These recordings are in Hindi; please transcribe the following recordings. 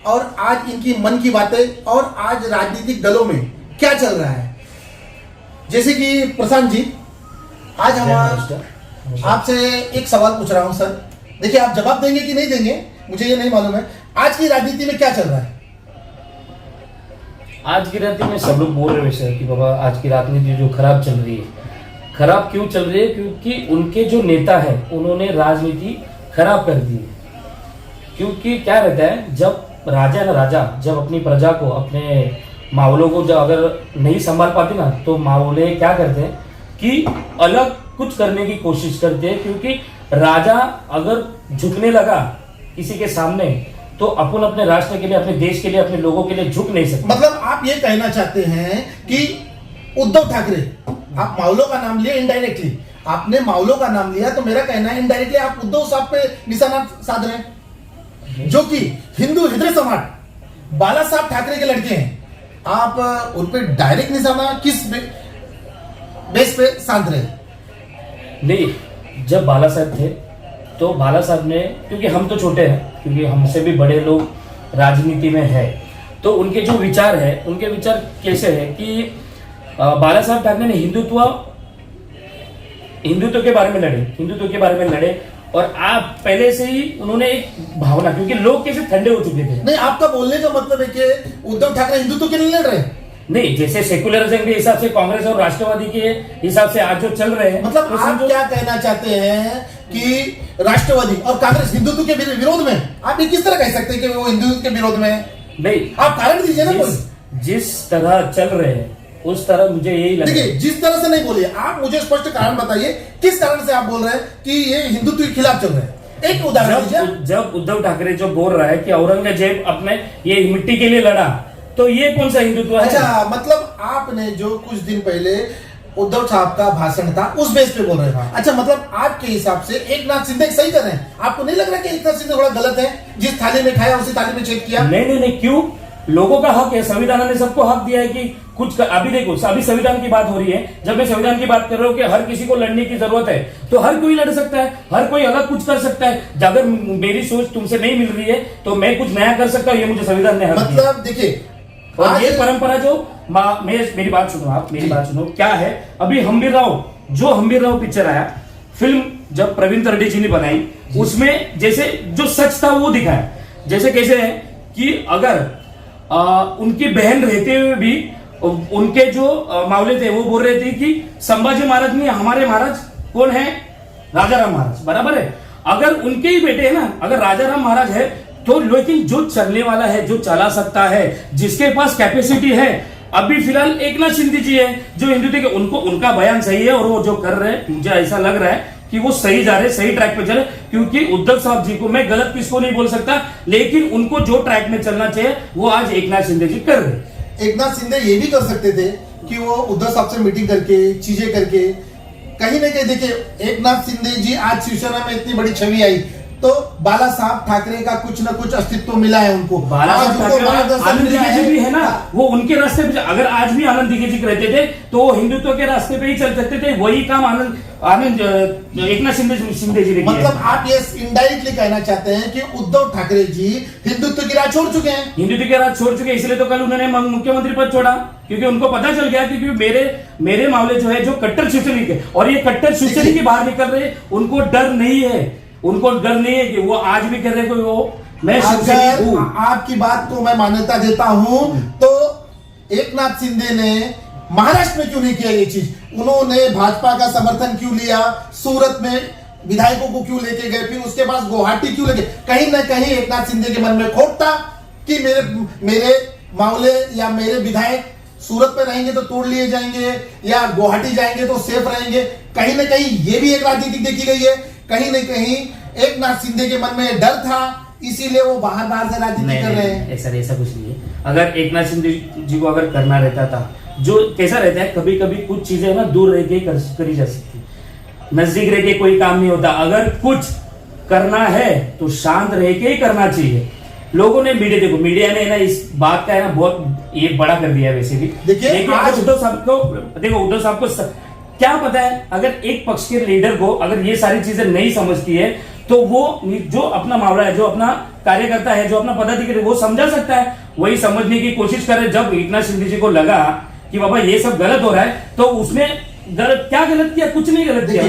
और आज इनकी मन की बातें और आज राजनीतिक दलों में क्या चल रहा है। जैसे कि प्रशांत जी, आज हम आपसे एक सवाल पूछ रहा हूं सर, देखिए आप जवाब देंगे कि नहीं देंगे मुझे ये नहीं मालूम है, आज की राजनीति में क्या चल रहा है? आज की राजनीति में सब लोग बोल रहे हैं कि बाबा आज की राजनीति जो खराब चल रही है, खराब क्यों चल रही है? क्योंकि उनके जो नेता है उन्होंने राजनीति खराब कर दी है। क्योंकि क्या रहता है, जब राजा जब अपनी प्रजा को, अपने मावलों को जब अगर नहीं संभाल पाते ना, तो मावले क्या करते हैं कि अलग कुछ करने की कोशिश करते हैं। क्योंकि राजा अगर झुकने लगा किसी के सामने, तो अपन अपने राष्ट्र के लिए, अपने देश के लिए, अपने लोगों के लिए झुक नहीं सकते। मतलब आप ये कहना चाहते हैं कि उद्धव ठाकरे, आप मावलों का नाम लिया इनडायरेक्टली, आपने मावलों का नाम लिया, तो मेरा कहना है इनडायरेक्टली आप उद्धव साहब पे निशाना साध रहे हैं, जो कि हिंदू हृदय सम्राट बाला साहब ठाकरे के लड़के हैं। आप उन पे डायरेक्ट निशाना किस बेस पे साध रहे हैं? नहीं, जब बाला साहब थे तो बाला साहब ने, क्योंकि हम तो छोटे हैं, क्योंकि हमसे भी बड़े लोग राजनीति में है, तो उनके जो विचार है, उनके विचार कैसे है कि बाला साहब ठाकरे ने हिंदुत्व के बारे में लड़े, और आप पहले से ही उन्होंने एक भावना, क्योंकि लोग कैसे ठंडे हो चुके थे। नहीं, आपका बोलने का मतलब है कि उद्धव ठाकरे हिंदुत्व के लिए लड़ रहे हैं? नहीं, जैसे सेकुलरिज्म के हिसाब से कांग्रेस और राष्ट्रवादी के हिसाब से आज जो चल रहे हैं, मतलब तो आप क्या कहना चाहते हैं कि राष्ट्रवादी और कांग्रेस हिंदुत्व के विरोध में? आप ये किस तरह कह सकते हैं कि वो हिंदुत्व के विरोध में है? नहीं, आप कारण दीजिए ना कोई। जिस तरह चल रहे हैं उस तरह मुझे यही लगता है। देखिए, जिस तरह से नहीं बोलिए, आप मुझे स्पष्ट कारण बताइए, किस कारण से आप बोल रहे हैं कि ये हिंदुत्व के खिलाफ चल रहे हैं? एक उदाहरण दीजिए। जब उद्धव ठाकरे जो बोल रहा है कि औरंगजेब अपने ये मिट्टी के लिए लड़ा, तो ये कौन सा हिंदुत्व है? अच्छा, मतलब आपने जो कुछ दिन पहले उद्धव साहब का भाषण था उस बेस पे बोल रहे हैं। अच्छा, मतलब आपके हिसाब से एकनाथ शिंदे सही कर रहे हैं? आपको नहीं लग रहा कि एकनाथ शिंदे थोड़ा गलत है? जिस थाली में खाया उसी थाली में छेद किया। नहीं, क्यों? लोगों का हक है, संविधान ने सबको हक दिया है कि कुछ अभी देखो, अभी संविधान की बात हो रही है। जब मैं संविधान की बात कर रहा हूँ कि हर किसी को लड़ने की जरूरत है, तो हर कोई लड़ सकता है, हर कोई अलग कुछ कर सकता है। अगर मेरी सोच तुमसे नहीं मिल रही है तो मैं कुछ नया कर सकता हूँ, ये मुझे संविधान ने हक दिया। मतलब देखिए, और ये परंपरा जो मेरी बात सुनो, आप मेरी बात सुनो, क्या है, अभी हम्बीर राव पिक्चर आया, फिल्म जब प्रवीण तरडी जी ने बनाई, उसमें जैसे जो सच था वो दिखाया। जैसे कैसे है कि अगर उनकी बहन रहते हुए भी उनके जो मावले थे वो बोल रहे थे कि संभाजी महाराज में हमारे महाराज कौन है? राजाराम महाराज, बराबर है। अगर उनके ही बेटे है ना, अगर राजाराम महाराज है, तो लेकिन जो चलने वाला है, जो चला सकता है, जिसके पास कैपेसिटी है, अभी फिलहाल एकनाथ शिंदे जी है जो हिंदुत्व के, उनका बयान सही है और वो जो कर रहे हैं, मुझे ऐसा लग रहा है कि वो सही जा रहे, सही ट्रैक पे चले। क्योंकि उद्धव साहब जी को मैं गलत किसको नहीं बोल सकता, लेकिन उनको जो ट्रैक में चलना चाहिए वो आज एकनाथ शिंदे जी कर रहे। एकनाथ शिंदे ये भी कर सकते थे कि वो उद्धव साहब से मीटिंग करके, चीजें करके, कहीं ना कहीं देखिए, एकनाथ शिंदे जी आज शिवसेना में इतनी बड़ी छवि आई तो बाला साहब ठाकरे का कुछ न कुछ अस्तित्व मिला है उनको। बाला साहब ठाकरे, आनंद दिघे जी भी है ना, वो उनके रास्ते पे, अगर आज भी आनंद दिघे जी रहते थे तो वो हिंदुत्व के रास्ते पे ही चल सकते थे। वही काम आनंद एकनाथ शिंदे जी ने किया। मतलब आप ये इनडायरेक्टली कहना चाहते हैं कि उद्धव ठाकरे जी हिंदुत्व की राह छोड़ चुके हैं? हिंदुत्व की राह छोड़ चुके, इसलिए तो कल उन्होंने मुख्यमंत्री पद छोड़ा, क्योंकि उनको पता चल गया कि मेरे मामले जो है, जो कट्टर शिवसैनिक है, और ये कट्टर शिवसैनिक के बाहर निकल रहे, उनको डर नहीं है। उनको डर नहीं है कि वो आज भी कर रहे कोई वो मैं शिवसैनिक हूं। आपकी बात को मैं मान्यता देता हूं, तो एकनाथ शिंदे ने महाराष्ट्र में क्यों नहीं किया ये चीज? उन्होंने भाजपा का समर्थन क्यों लिया? सूरत में विधायकों को क्यों लेके गए? फिर उसके बाद गुवाहाटी क्यों लेके? कहीं ना कहीं एकनाथ शिंदे के मन में खोट था कि मेरे मामले या मेरे विधायक सूरत पे रहेंगे तो तोड़ लिए जाएंगे, या गुवाहाटी जाएंगे तो सेफ रहेंगे। कहीं ना कहीं ये भी एक राजनीति देखी गई है। कहीं न कहीं एकनाथ शिंदे के मन में डर था, इसीलिए वो बाहर से राजनीति कर रहे हैं। ऐसा कुछ नहीं है। अगर एकनाथ शिंदे जी को अगर करना रहता था, जो कैसा रहता है, कभी कभी कुछ चीजें ना दूर रह के करी जा सकती, नजदीक रह के कोई काम नहीं होता। अगर कुछ करना है तो शांत रह के ही करना चाहिए। लोगों ने मीडिया ने ना इस बात का है ना बहुत ये बड़ा कर दिया है। वैसे भी देखिए, आज उद्धव साहब को क्या पता है, अगर एक पक्ष के लीडर को अगर ये सारी चीजें नहीं समझती है तो वो जो अपना मामला है, जो अपना कार्यकर्ता है, जो अपना पदाधिकारी, वो समझा सकता है, वही समझने की कोशिश करे। जब एकनाथ शिंदे जी को लगा कि बाबा ये सब गलत हो रहा है, तो उसने क्या गलत किया? कुछ नहीं गलत किया।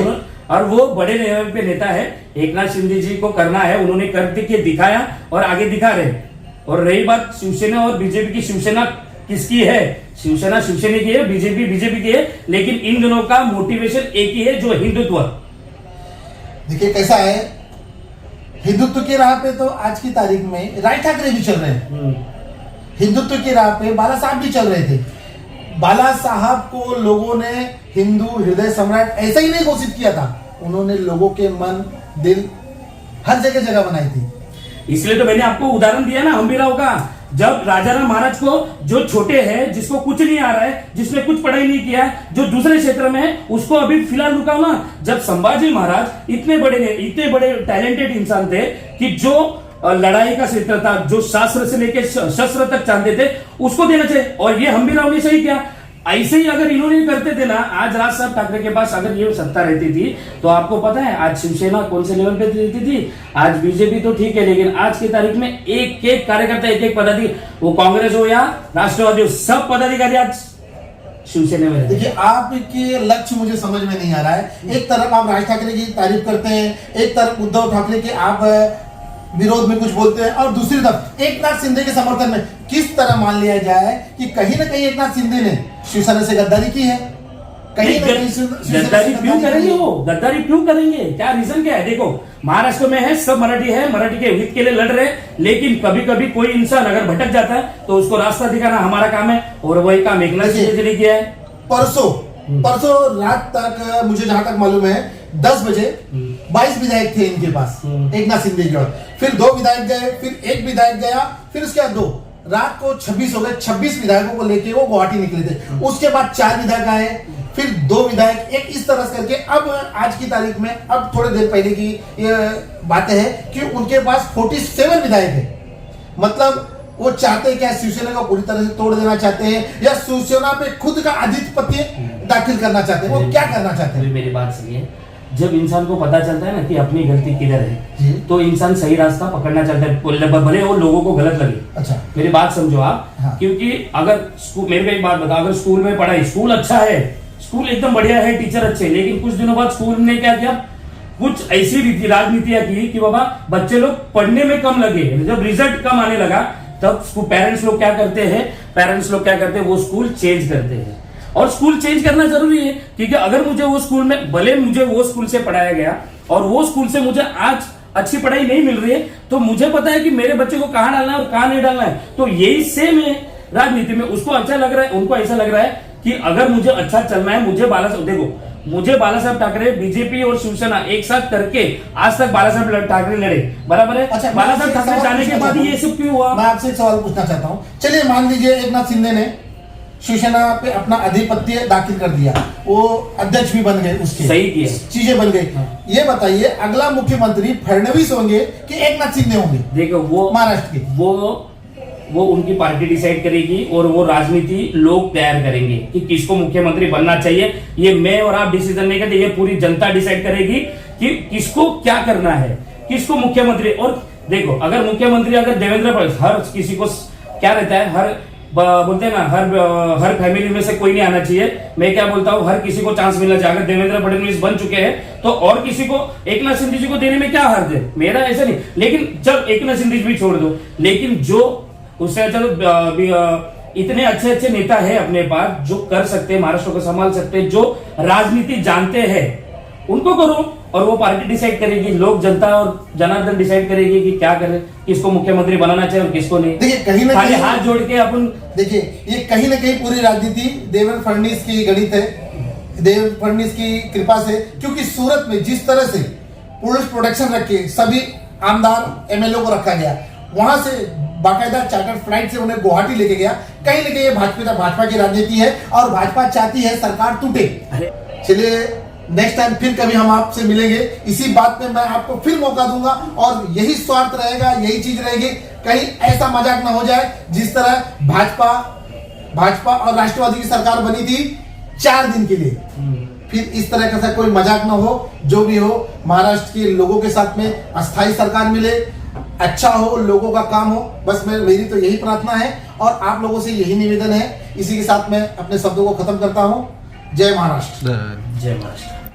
और वो बड़े लेवल पे नेता है, एकनाथ शिंदे जी को करना है, उन्होंने कर के दिखाया और आगे दिखा रहे। और रही बात शिवसेना और बीजेपी की, शिवसेना किसकी है? शिवसेना शिवसेना की है, बीजेपी बीजेपी की है, लेकिन इन दोनों का मोटिवेशन एक ही है, जो हिंदुत्व। देखिए कैसा है, हिंदुत्व की राह पे तो आज की तारीख में राज ठाकरे भी चल रहे हैं, हिंदुत्व की राह पे बाला साहब भी चल रहे थे। बाला साहब को लोगों ने हिंदू हृदय सम्राट ऐसा ही नहीं घोषित किया था, उन्होंने लोगों के मन दिल हर जगह जगह बनाई थी। इसलिए तो मैंने आपको उदाहरण दिया ना हम्बीराव का, जब राजाराम महाराज को, जो छोटे हैं, जिसको कुछ नहीं आ रहा है, जिसने कुछ पढ़ाई नहीं किया है, जो दूसरे क्षेत्र में है, उसको अभी फिलहाल रुकाओ ना। जब संभाजी महाराज इतने बड़े टैलेंटेड इंसान थे कि जो लड़ाई का क्षेत्र था, जो शास्त्र से लेकर शस्त्र तक जानते थे, उसको देना चाहिए। और ये हम्बीराव ने सही किया। ऐसे ही अगर इन्होंने करते थे ना, आज राज साहब ठाकरे के पास अगर ये सत्ता रहती थी, तो आपको पता है आज शिवसेना कौन से लेवल पे रहती थी? आज बीजेपी तो ठीक है, लेकिन आज की तारीख में एक एक कार्यकर्ता, एक एक पदाधिकारी, वो कांग्रेस हो या राष्ट्रवादी हो, सब पदाधिकारी आज शिवसेना में। देखिए आपके लक्ष्य मुझे समझ में नहीं आ रहा है। एक तरफ आप राज ठाकरे की तारीफ करते हैं, एक तरफ उद्धव ठाकरे के आप विरोध में कुछ बोलते हैं, और दूसरी तरफ एकनाथ शिंदे के समर्थन में। किस तरह मान लिया जाए कि कहीं ना कहीं एकनाथ शिंदे ने शिवसेना से गद्दारी की है? कहीं ना कहीं गद्दारी क्यों करेंगे? वो गद्दारी क्यों करेंगे? क्या रीजन क्या है? देखो महाराष्ट्र में है, सब मराठी है, मराठी के हित के लिए लड़ रहे, लेकिन कभी कभी कोई इंसान अगर भटक जाता है तो उसको रास्ता दिखाना हमारा काम है, और वही काम एकनाथ शिंदे ने किया है। परसों रात तक मुझे जहां तक मालूम है 10 बजे 22 विधायक थे इनके पास, एकनाथ शिंदे के। और फिर 2 विधायक गए, फिर 1 विधायक गया, फिर उसके बाद 2, रात को 26 हो गए। 26 विधायकों को लेके वो गुवाहाटी निकले थे। उसके बाद 4 विधायक आए, फिर 2 विधायक, एक इस तरह से करके अब आज की तारीख में, अब थोड़ी देर पहले की ये बातें हैं कि उनके पास 47 विधायक है। मतलब वो चाहते हैं क्या, शिवसेना को पूरी तरह से तोड़ देना चाहते हैं, या शिवसेना पे खुद का आधिपत्य दाखिल करना चाहते हैं? वो क्या करना चाहते हैं? मेरी बात सुनिए, जब इंसान को पता चलता है ना कि अपनी गलती किधर है, तो इंसान सही रास्ता पकड़ना चाहता है, भले वो लोगों को गलत लगे। अच्छा मेरी बात समझो आप। हाँ। क्योंकि अगर मेरे को एक बात बताओ, अगर स्कूल में पढ़ाई, स्कूल अच्छा है, स्कूल एकदम बढ़िया है, टीचर अच्छे, लेकिन कुछ दिनों बाद स्कूल ने क्या किया, कुछ ऐसी राजनीतियां की कि बाबा बच्चे लोग पढ़ने में कम लगे। जब रिजल्ट कम आने लगा, तब पेरेंट्स लोग क्या करते हैं, वो स्कूल चेंज करते हैं। और स्कूल चेंज करना जरूरी है, क्योंकि अगर मुझे वो स्कूल में, भले मुझे वो स्कूल से पढ़ाया गया और वो स्कूल से मुझे आज अच्छी पढ़ाई नहीं मिल रही है, तो मुझे पता है कि मेरे बच्चे को कहां डालना है और कहां नहीं डालना है। तो यही सेम है राजनीति में। उसको अच्छा लग रहा है, उनको ऐसा लग रहा है कि अगर मुझे अच्छा चलना है, मुझे बाला साहब ठाकरे, बीजेपी और शिवसेना एक साथ करके आज तक बाला साहब ठाकरे लड़े, बराबर है। अच्छा, बाला साहब ठाकरे जाने के बाद ये सब क्यों हुआ? मैं आपसे एक सवाल पूछना चाहता हूँ। चलिए मान लीजिए एकनाथ शिंदे ने शिवसेना पे अपना आधिपत्य दाखिल कर दिया, वो अध्यक्ष भी बन गए, उसके सही किया, चीजें बन गई। हाँ। ये बताइए अगला मुख्यमंत्री फडणवीस होंगे कि एकनाथ शिंदे होंगे? देखो वो महाराष्ट्र के, वो उनकी पार्टी डिसाइड करेगी, और वो राजनीति लोग तैयार करेंगे कि किसको मुख्यमंत्री बनना चाहिए। ये मैं और आप डिसीजन नहीं करते, ये पूरी जनता डिसाइड करेगी कि किसको क्या करना है, किसको मुख्यमंत्री। और देखो अगर मुख्यमंत्री, अगर देवेंद्र फडणवीस, हर किसी को क्या रहता है, हर बोलते हैं ना, हर फैमिली में से कोई नहीं आना चाहिए। मैं क्या बोलता हूँ, हर किसी को चांस मिलना चाहिए। अगर देवेंद्र फडणवीस बन चुके हैं तो और किसी को, एकनाथ शिंदे जी को देने में क्या हर्ज है? मेरा ऐसा नहीं, लेकिन जब एकनाथ शिंदे जी भी छोड़ दो, लेकिन जो उससे अच्छा इतने अच्छे नेता है अपने पास, जो कर सकते हैं, महाराष्ट्र को संभाल सकते हैं, जो राजनीति जानते हैं, उनको करो। और वो पार्टी डिसाइड करेगी, लोग, जनता और जनार्दन डिसाइड करेगी कि क्या करें, किसको मुख्यमंत्री बनाना चाहिए और किसको नहीं। देखिए कहीं ना कहीं हाथ जोड़ के अपन, देखिए ये कहीं ना कहीं पूरी राजनीति देवेंद्र फडणवीस की गणित है, देवेंद्र फडणवीस की कृपा से। क्योंकि सूरत में जिस तरह से पुलिस प्रोटेक्शन रख के सभी आमदार एमएलए को रखा गया, वहां से बाकायदा चार्टर्ड फ्लाइट से उन्हें गुवाहाटी लेके गया, कहीं ना कहीं ये भाजपा की राजनीति है, और भाजपा चाहती है सरकार टूटे। चलिए नेक्स्ट टाइम फिर कभी हम आपसे मिलेंगे, इसी बात पे मैं आपको फिर मौका दूंगा, और यही स्वार्थ रहेगा, यही चीज रहेगी। कहीं ऐसा मजाक ना हो जाए जिस तरह भाजपा और राष्ट्रवादी की सरकार बनी थी 4 दिन के लिए। फिर इस तरह का कोई मजाक ना हो। जो भी हो, महाराष्ट्र के लोगों के साथ में अस्थायी सरकार मिले, अच्छा हो, लोगों का काम हो, बस मेरी तो यही प्रार्थना है और आप लोगों से यही निवेदन है। इसी के साथ मैं अपने शब्दों को खत्म करता हूं। जय महाराष्ट्र। जय महाराष्ट्र।